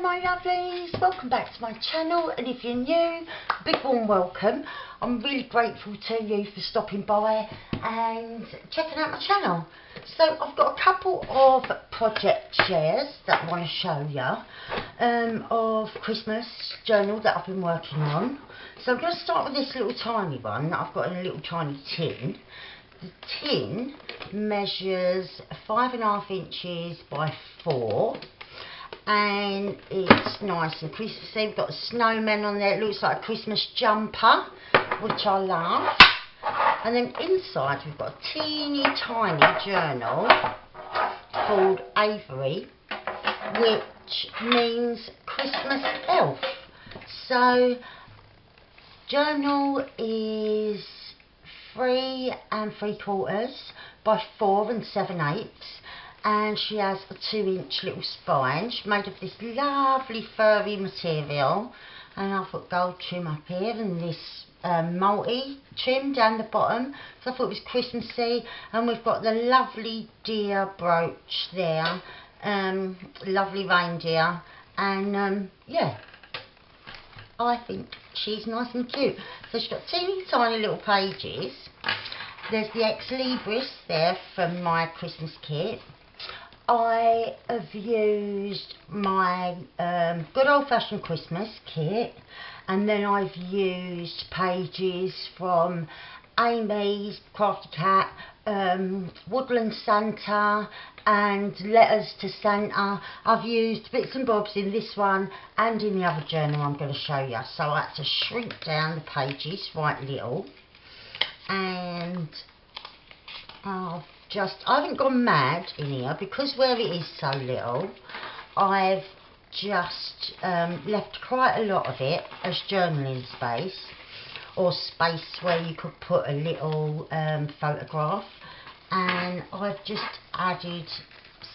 my lovelies, welcome back to my channel, and if you're new, big warm welcome. I'm really grateful to you for stopping by and checking out my channel. So I've got a couple of project shares that I want to show you of Christmas journal that I've been working on. So I'm going to start with this little tiny one that I've got in a little tiny tin. The tin measures 5.5 inches by 4. And it's nice and Christmassy. We've got a snowman on there. It looks like a Christmas jumper, which I love. And then inside we've got a teeny tiny journal called Avery, which means Christmas elf. So journal is 3 3/4 by 4 7/8. And she has a 2-inch little spine. She's made of this lovely furry material, and I've got gold trim up here and this multi trim down the bottom, so I thought it was Christmassy. And we've got the lovely deer brooch there, lovely reindeer, and yeah, I think she's nice and cute. So she's got teeny tiny little pages. There's the Ex Libris there from my Christmas kit. I have used my good old-fashioned Christmas kit, and then I've used pages from Amy's CraftyCat, Woodland Santa, and Letters to Santa. I've used bits and bobs in this one and in the other journal I'm going to show you. So I had to shrink down the pages right little, and I haven't gone mad in here because where it is so little, I've just left quite a lot of it as journaling space, or space where you could put a little photograph, and I've just added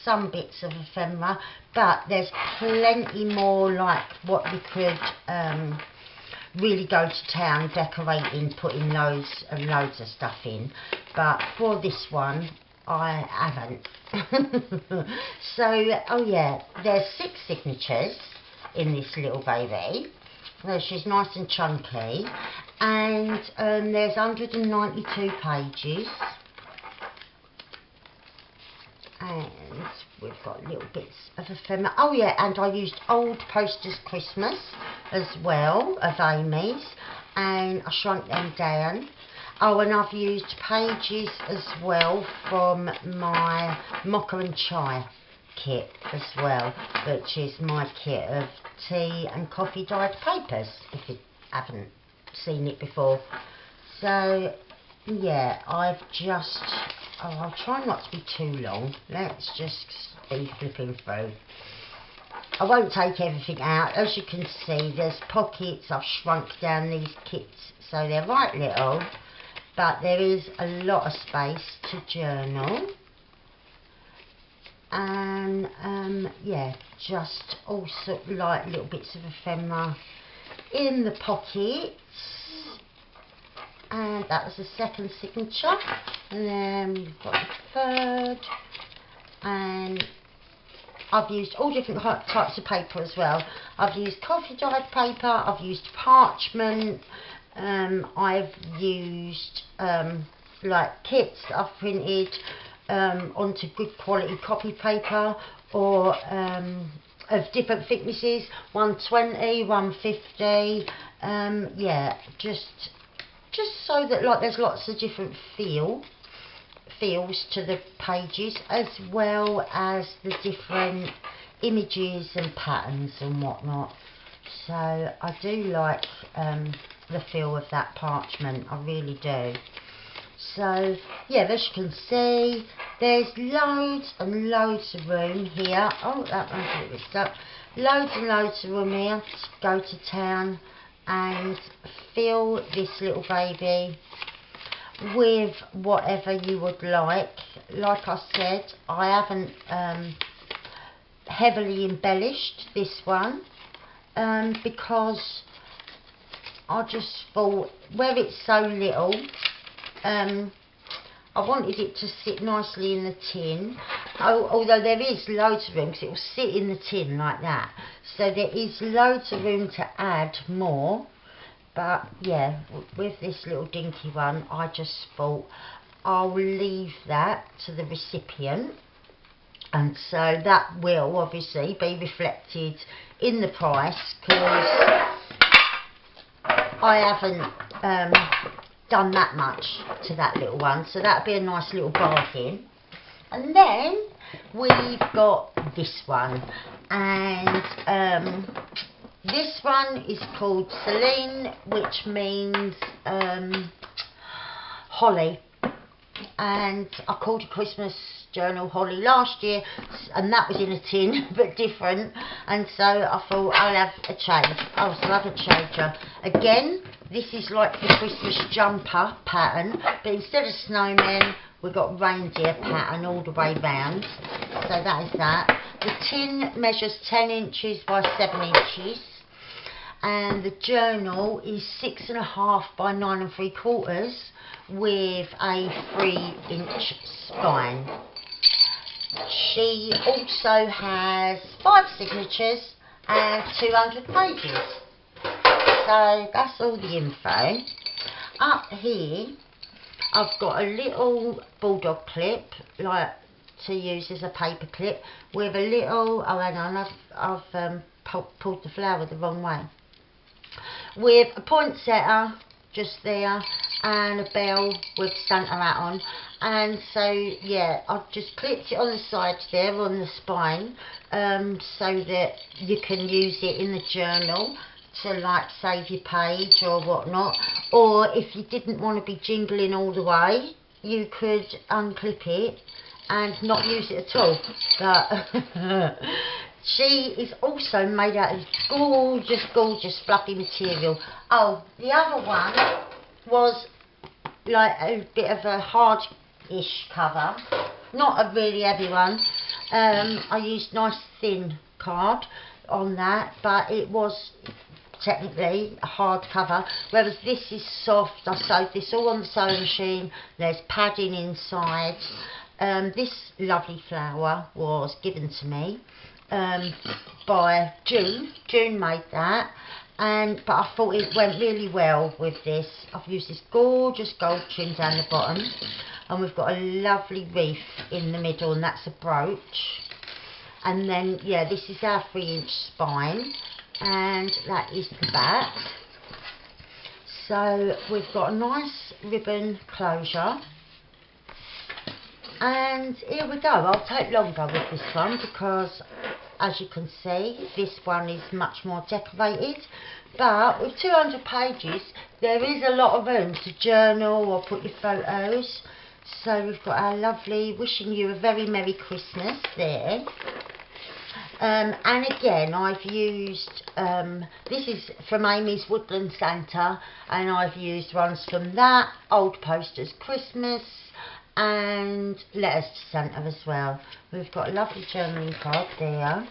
some bits of ephemera, but there's plenty more like what you could really go to town decorating, putting loads and loads of stuff in, but for this one I haven't. So, oh yeah, there's 6 signatures in this little baby. So she's nice and chunky, and there's 192 pages, and we've got little bits of ephemera. Oh yeah, and I used Old Posters Christmas as well of Amy's, and I shrunk them down. Oh, and I've used pages as well from my Mocha and Chai kit as well, which is my kit of tea and coffee dyed papers, if you haven't seen it before. So yeah, I've just, I'll try not to be too long. Let's just be flipping through. I won't take everything out. As you can see, there's pockets. I've shrunk down these kits so they're right little, but there is a lot of space to journal. And yeah, just also like little bits of ephemera in the pockets. And that was the second signature, and then we've got the third, and I've used all different types of paper as well. I've used coffee dyed paper, I've used parchment, I've used like kits that I've printed onto good quality copy paper, or of different thicknesses, 120, 150, yeah, just so that like there's lots of different feels to the pages, as well as the different images and patterns and whatnot. So I do like the feel of that parchment, I really do. So yeah, as you can see, there's loads and loads of room here. Oh, that one's a little bit stuck. Loads and loads of room here to go to town and fill this little baby with whatever you would like. Like I said, I haven't heavily embellished this one because I just thought where it's so little, I wanted it to sit nicely in the tin, although there is loads of room, because it will sit in the tin like that, so there is loads of room to add more. But yeah, with this little dinky one, I just thought I'll leave that to the recipient, and so that will obviously be reflected in the price, because I haven't done that much to that little one, so that'll be a nice little bargain. And then we've got this one, and this one is called Celyn, which means holly, and I called a Christmas journal holly last year, and that was in a tin but different, and so I thought I'll have a change. I'll have a changer. Again, this is like the Christmas jumper pattern, but instead of snowmen we've got reindeer pattern all the way round, so that is that. The tin measures 10 inches by 7 inches, and the journal is 6.5 by 9 3/4 with a 3-inch spine. She also has 5 signatures and 200 pages. So that's all the info. Up here I've got a little bulldog clip, like to use as a paper clip, with a little, oh hang on, I've pulled the flower the wrong way, with a poinsettia just there and a bell with Santa hat on. And so yeah, I've just clipped it on the side there on the spine, so that you can use it in the journal to like save your page or whatnot, or if you didn't want to be jingling all the way, you could unclip it and not use it at all. But she is also made out of gorgeous fluffy material. Oh, the other one was like a bit of a hard-ish cover, not a really heavy one. I used nice thin card on that, but it was technically a hard cover, whereas this is soft. I sewed this all on the sewing machine. There's padding inside. This lovely flower was given to me by June. June made that, but I thought it went really well with this. I've used this gorgeous gold trim down the bottom, and we've got a lovely wreath in the middle, and that's a brooch. And then yeah, this is our 3-inch spine, and that is the back. So we've got a nice ribbon closure, and here we go. I'll take longer with this one because, as you can see, this one is much more decorated, but with 200 pages there is a lot of room to journal or put your photos. So we've got our lovely wishing you a very Merry Christmas there. And again, I've used, this is from Amy's Woodland Santa, and I've used ones from that, Old Posters Christmas, and Letters to Santa as well. We've got a lovely journaling card there.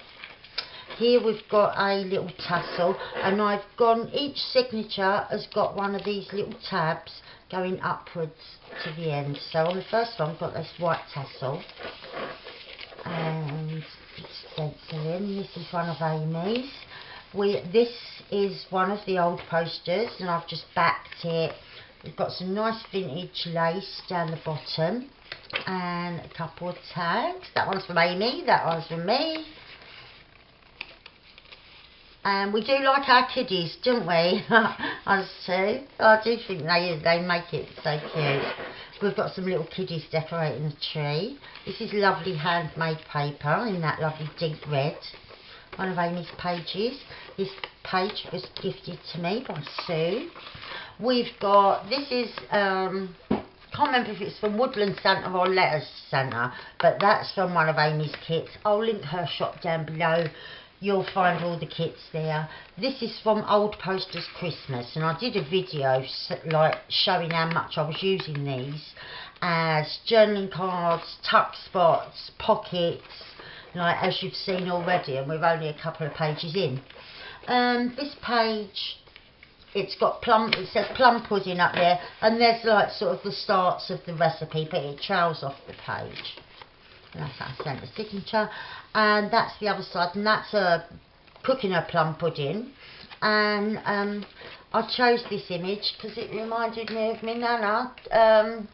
Here we've got a little tassel, and I've gone, each signature has got one of these little tabs going upwards to the end. So on the first one I've got this white tassel, and it's stenciling. This is one of Amy's. This is one of the Old Posters, and I've just backed it. We've got some nice vintage lace down the bottom, and a couple of tags. That one's from Amy, that one's from me. And we do like our kiddies, don't we? Us too. I do think they make it so cute. We've got some little kiddies decorating the tree. This is lovely handmade paper in that lovely deep red. One of Amy's pages. This page was gifted to me by Sue. We've got, this is, can't remember if it's from Woodland Santa or Letters to Santa, but that's from one of Amy's kits. I'll link her shop down below. You'll find all the kits there. This is from Old Posters Christmas, and I did a video like showing how much I was using these as journaling cards, tuck spots, pockets, like as you've seen already, and we're only a couple of pages in. This page, it's got plum, it says plum pudding up there, and there's like sort of the starts of the recipe, but it trails off the page. And that's our Santa signature. And that's the other side, and that's cooking a plum pudding. And I chose this image because it reminded me of my nana,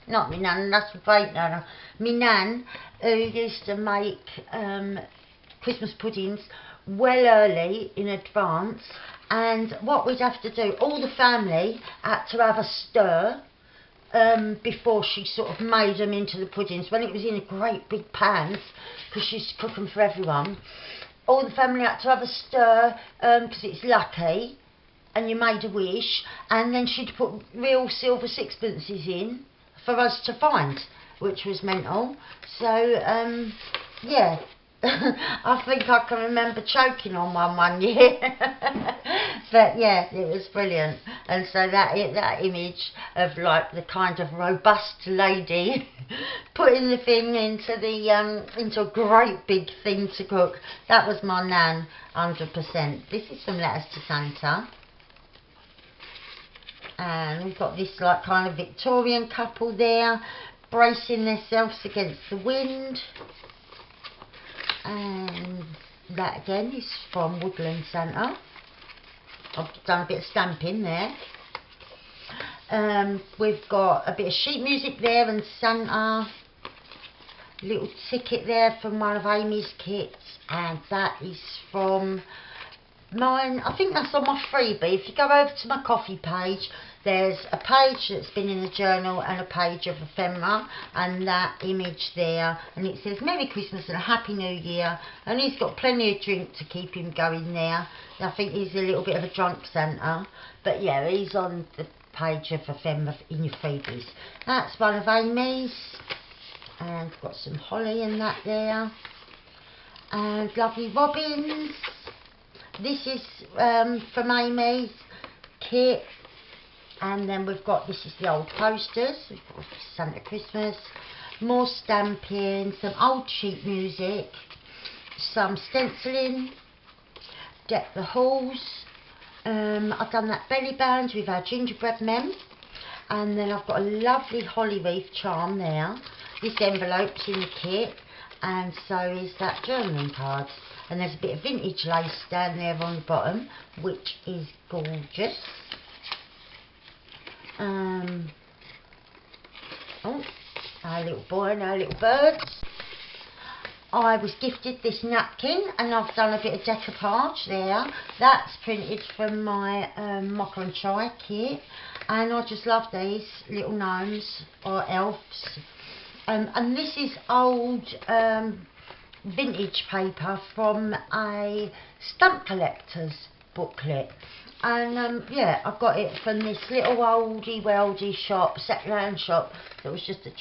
not my nana, that's my great nana, my nan, who used to make Christmas puddings well early in advance. And what we'd have to do, all the family had to have a stir before she sort of made them into the puddings. When it was in a great big pans, because she used to cook them for everyone, all the family had to have a stir because it's lucky, and you made a wish, and then she'd put real silver sixpences in for us to find, which was mental. So yeah, I think I can remember choking on one year. But yeah, it was brilliant. And so that image of like the kind of robust lady putting the thing into a great big thing to cook, that was my nan, 100%. This is some letters to Santa. And we've got this like kind of Victorian couple there, bracing themselves against the wind. And that again is from Woodland Santa. I've done a bit of stamping there. We've got a bit of sheet music there and Santa. Little ticket there from one of Amy's kits, and that is from mine. I think that's on my freebie. If you go over to my coffee page, there's a page that's been in the journal and a page of ephemera, and that image there, and it says Merry Christmas and a Happy New Year, and he's got plenty of drink to keep him going there. I think he's a little bit of a drunk Santa, but yeah, he's on the page of ephemera in your freebies. That's one of Amy's, and got some holly in that there, and lovely robins. This is from Amy's kit. And then we've got, this is the old posters, we've got Santa Christmas, more stamping, some old sheet music, some stenciling, deck the halls. I've done that belly band with our gingerbread men, and then I've got a lovely holly wreath charm there. This envelope's in the kit, and so is that journaling card. And there's a bit of vintage lace down there on the bottom, which is gorgeous. Oh, our little boy and our little birds. I was gifted this napkin, and I've done a bit of decoupage there. That's printed from my Mocha and Chai kit, and I just love these little gnomes or elves. And this is old vintage paper from a stamp collector's booklet. And yeah, I got it from this little oldie weldy shop, second-hand shop, that was just a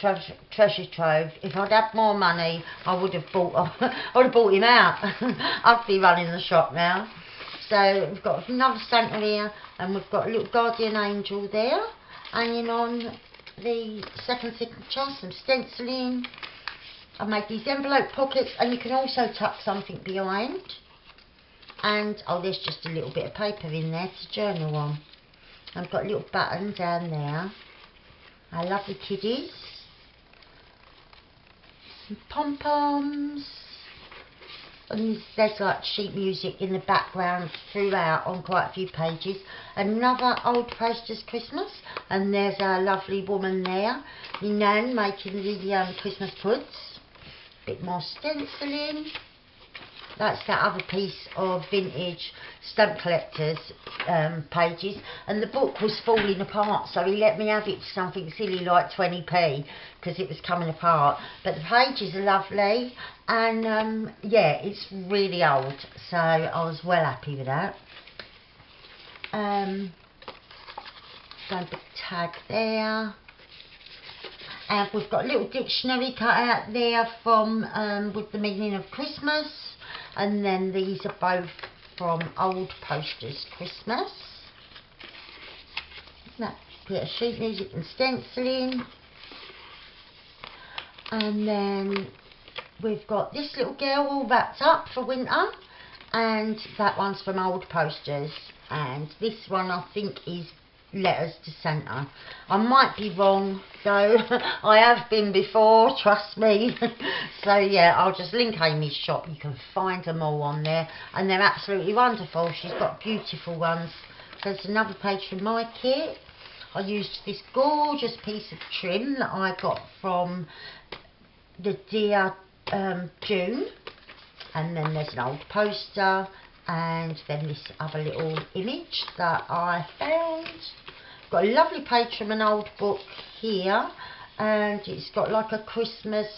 treasure trove. If I'd had more money, I would have bought him out. I'd be running the shop now. So we've got another Santa here, and we've got a little guardian angel there, hanging on the second signature, some stenciling. I've made these envelope pockets, and you can also tuck something behind. And oh, there's just a little bit of paper in there to journal on. I've got a little button down there. Our lovely kiddies. Some pom-poms. And there's like sheet music in the background throughout on quite a few pages. Another old posters Christmas. And there's our lovely woman there, my nan, making the Christmas puds. Bit more stenciling. That's that other piece of vintage stamp collectors pages, and the book was falling apart, so he let me have it for something silly like 20p because it was coming apart. But the pages are lovely, and yeah, it's really old, so I was well happy with that. Got a big tag there. And we've got a little dictionary cut out there from with the meaning of Christmas. And then these are both from Old Posters Christmas. That bit of sheet music and stenciling. And then we've got this little girl all wrapped up for winter. And that one's from Old Posters. And this one I think is letters to Santa. I might be wrong though. I have been before, trust me. So yeah, I'll just link Amy's shop. You can find them all on there, and they're absolutely wonderful. She's got beautiful ones. So there's another page from my kit. I used this gorgeous piece of trim that I got from the Dear June, and then there's an old poster, and then this other little image that I found. Got a lovely page from an old book here, and it's got like a Christmas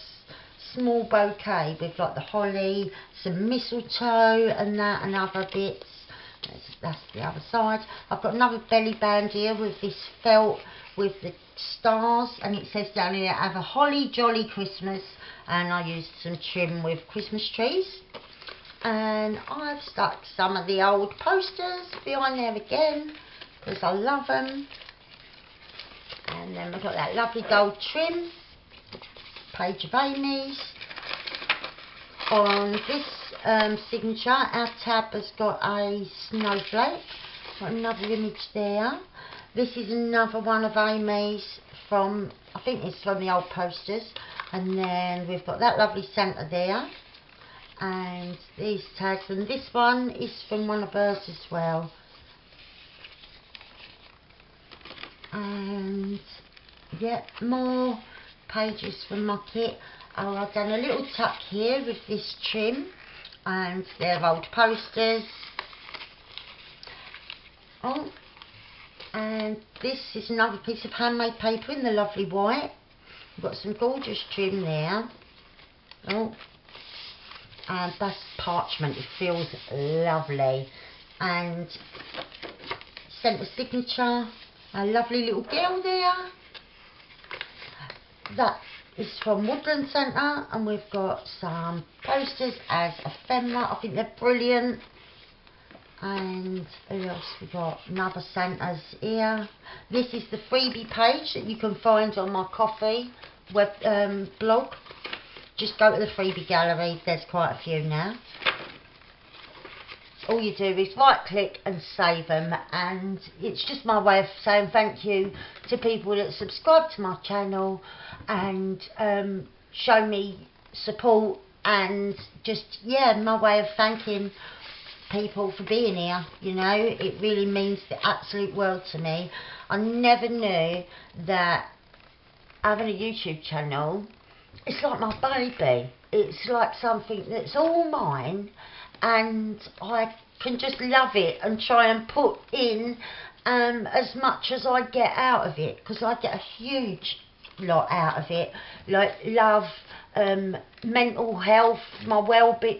small bouquet with like the holly, some mistletoe and that, and other bits. That's the other side. I've got another belly band here with this felt with the stars, and it says down here, have a holly jolly Christmas, and I used some trim with Christmas trees. And I've stuck some of the old posters behind there again because I love them. And then we've got that lovely gold trim page of Amy's. On this signature, our tab has got a snowflake. Got another image there. This is another one of Amy's from, I think it's from the old posters. And then we've got that lovely Santa there. And these tags, and this one is from one of hers as well. And yeah, more pages from my kit. Oh, I've done a little tuck here with this trim, and they're old posters. Oh, and this is another piece of handmade paper in the lovely white. We've got some gorgeous trim there. Oh, and that's parchment. It feels lovely. And Santa signature, a lovely little girl there. That is from Woodland Centre, and we've got some posters as ephemera. I think they're brilliant. And who else we got? Another Santa's here. This is the freebie page that you can find on my coffee web blog. Just go to the freebie gallery. There's quite a few now. All you do is right click and save them, and it's just my way of saying thank you to people that subscribe to my channel and show me support, and just, yeah, my way of thanking people for being here. You know, it really means the absolute world to me. I never knew that having a YouTube channel, it's like my baby. It's like something that's all mine, and I can just love it and try and put in as much as I get out of it, because I get a huge lot out of it, like love, mental health, my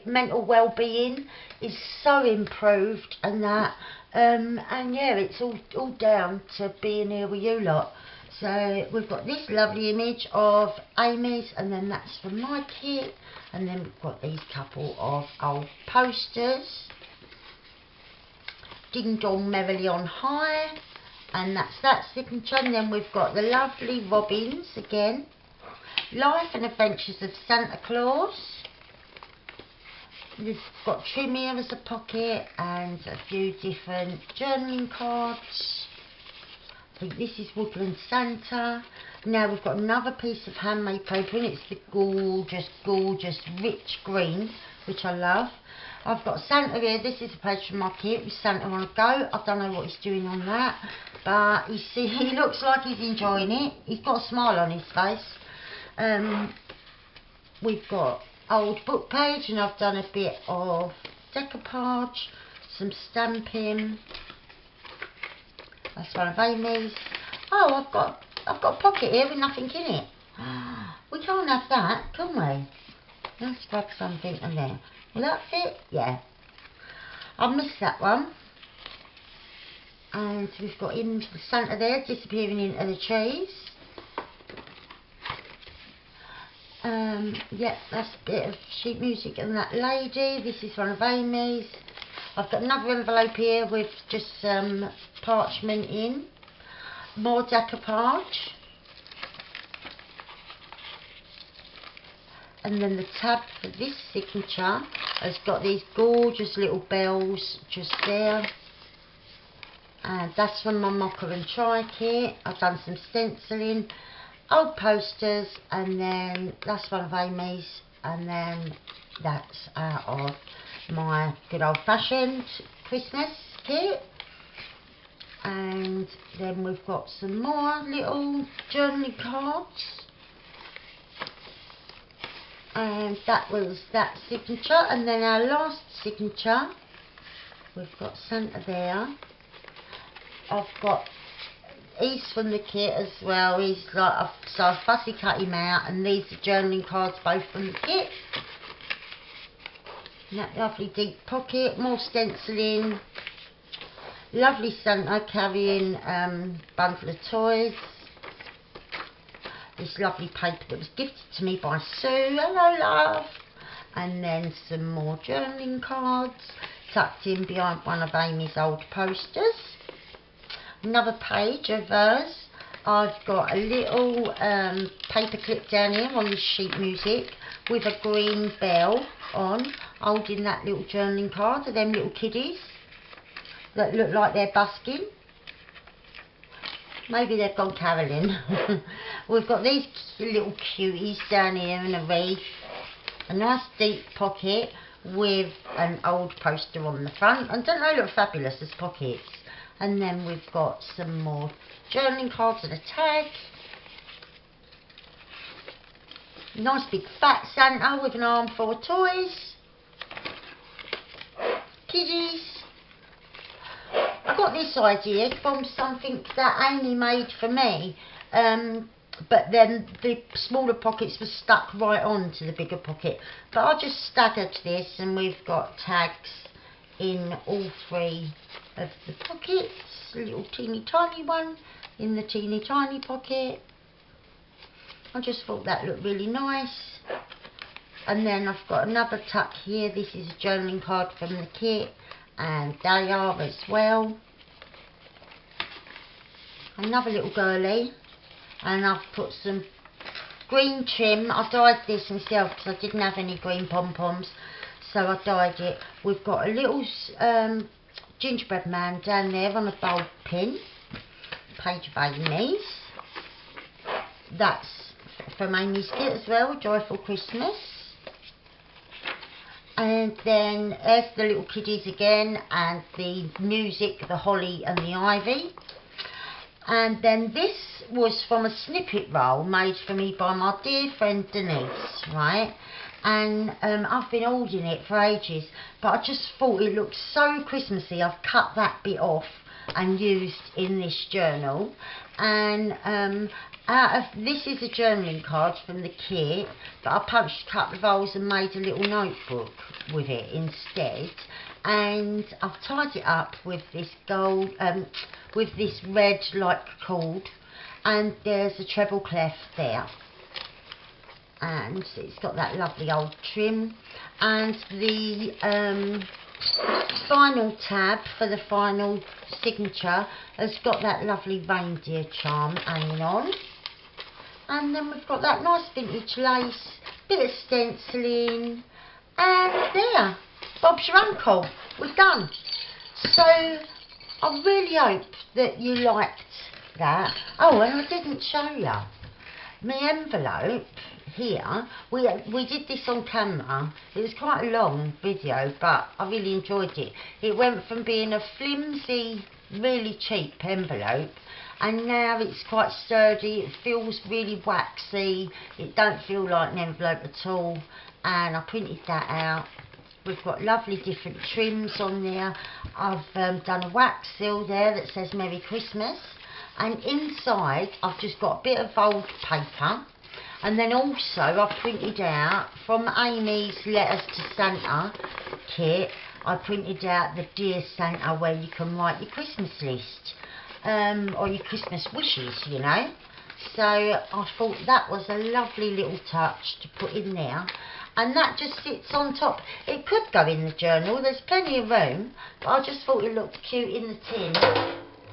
mental well-being is so improved, and that, and yeah, it's all down to being here with you lot. So we've got this lovely image of Amy's, and then that's from my kit, and then we've got these couple of old posters. Ding Dong Merrily on High, and that's that signature. And then we've got the lovely Robins again. Life and Adventures of Santa Claus. We've got trim here as a pocket, and a few different journaling cards. I think this is Woodland Santa. Now we've got another piece of handmade paper, and it's the gorgeous, gorgeous rich green, which I love. I've got Santa here. This is a page from my kit with Santa on a go. I don't know what he's doing on that, but he looks like he's enjoying it. He's got a smile on his face. We've got old book page, and I've done a bit of decoupage, some stamping. That's one of Amy's. Oh, I've got a pocket here with nothing in it. We can't have that, can we? Let's grab something in there. Will that fit? Yeah. I missed that one. And we've got Santa there disappearing into the trees. Yeah, that's a bit of sheet music and that lady. This is one of Amy's. I've got another envelope here with just some parchment in. More decoupage. And then the tab for this signature has got these gorgeous little bells just there. And that's from my Mocha and Try kit. I've done some stenciling, old posters, and then that's one of Amy's, and then that's out of my good old fashioned Christmas kit. And then we've got some more little journaling cards. And that was that signature. And then our last signature, we've got Santa there. I've got, he's from the kit as well. He's like, so I've fussy cut him out, and these are journaling cards both from the kit. And that lovely deep pocket, more stenciling. Lovely Santa carrying bundle of toys. This lovely paper that was gifted to me by Sue. Hello, love. And then some more journaling cards tucked in behind one of Amy's old posters. Another page of hers. I've got a little paper clip down here on this sheet music with a green bell on, holding that little journaling card of them little kiddies that look like they're busking. Maybe they've gone caroling. We've got these little cuties down here in a wreath. A nice deep pocket with an old poster on the front. And don't they look fabulous as pockets? And then we've got some more journaling cards and a tag. Nice big fat Santa with an armful of toys. Kiddies. I got this idea from something that Amy made for me, but then the smaller pockets were stuck right on to the bigger pocket. But I just staggered this, and we've got tags in all three of the pockets. A little teeny tiny one in the teeny tiny pocket. I just thought that looked really nice. And then I've got another tuck here. This is a journaling card from the kit, and they are as well. Another little girly, and I've put some green trim. I dyed this myself because I didn't have any green pom-poms, so I dyed it. We've got a little gingerbread man down there on a bold pin, page of Amy's. That's from Amy's kit as well, Joyful Christmas. And then there's the little kiddies again, and the music, the holly and the ivy. And then this was from a snippet roll made for me by my dear friend Denise, right? And I've been holding it for ages, but I just thought it looked so Christmassy. I've cut that bit off and used in this journal. And this is a journaling card from the kit, but I punched a couple of holes and made a little notebook with it instead. And I've tied it up with this gold, with this red like cord, and there's a treble clef there. And it's got that lovely old trim, and the final tab for the final signature has got that lovely reindeer charm hanging on. And then we've got that nice vintage lace, bit of stenciling, and there, Bob's your uncle. We're done. So I really hope that you liked that. Oh, and I didn't show you my envelope here. We did this on camera. It was quite a long video, but I really enjoyed it. It went from being a flimsy, really cheap envelope, and now it's quite sturdy. It feels really waxy. It don't feel like an envelope at all. And I printed that out. We've got lovely different trims on there. I've done a wax seal there that says Merry Christmas. And inside I've just got a bit of old paper. And then also I've printed out from Amy's Letters to Santa kit. I printed out the Dear Santa, where you can write your Christmas list. Or your Christmas wishes, you know. So I thought that was a lovely little touch to put in there. And that just sits on top. It could go in the journal, there's plenty of room, but I just thought it looked cute in the tin,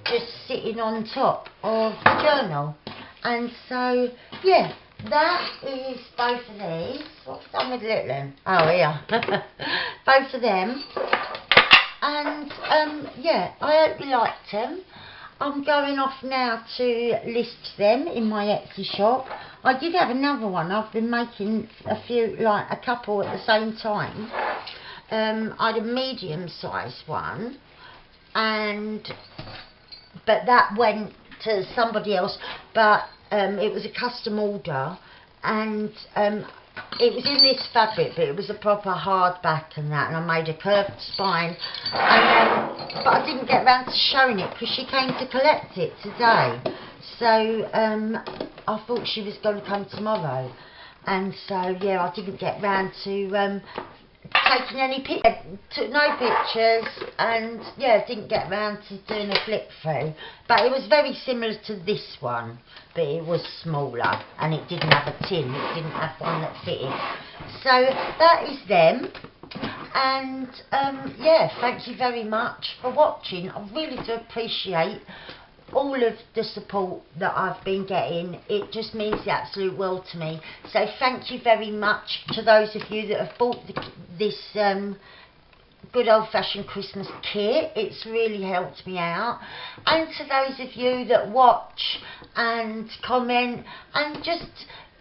just sitting on top of the journal. And so, yeah, that is both of these. What's done with little one? Oh, yeah. Both of them. And yeah, I hope you liked them. I'm going off now to list them in my Etsy shop. I did have another one. I've been making a couple at the same time. I had a medium sized one, but that went to somebody else, but it was a custom order, and it was in this fabric, but it was a proper hardback and that, and I made a curved spine, and but I didn't get round to showing it because she came to collect it today, so I thought she was going to come tomorrow, and so yeah, I didn't get round to taking any took no pictures, and yeah, didn't get round to doing a flip through, but it was very similar to this one, but it was smaller and it didn't have a tin, it didn't have one that fitted. So that is them, and yeah, thank you very much for watching. I really do appreciate all of the support that I've been getting. It just means the absolute world to me. So thank you very much to those of you that have bought this good old-fashioned Christmas kit. It's really helped me out. And to those of you that watch and comment and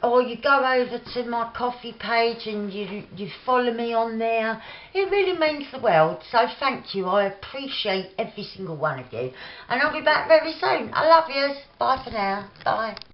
or you go over to my coffee page and you follow me on there, it really means the world. So thank you. I appreciate every single one of you, and I'll be back very soon. I love yous. Bye for now. Bye.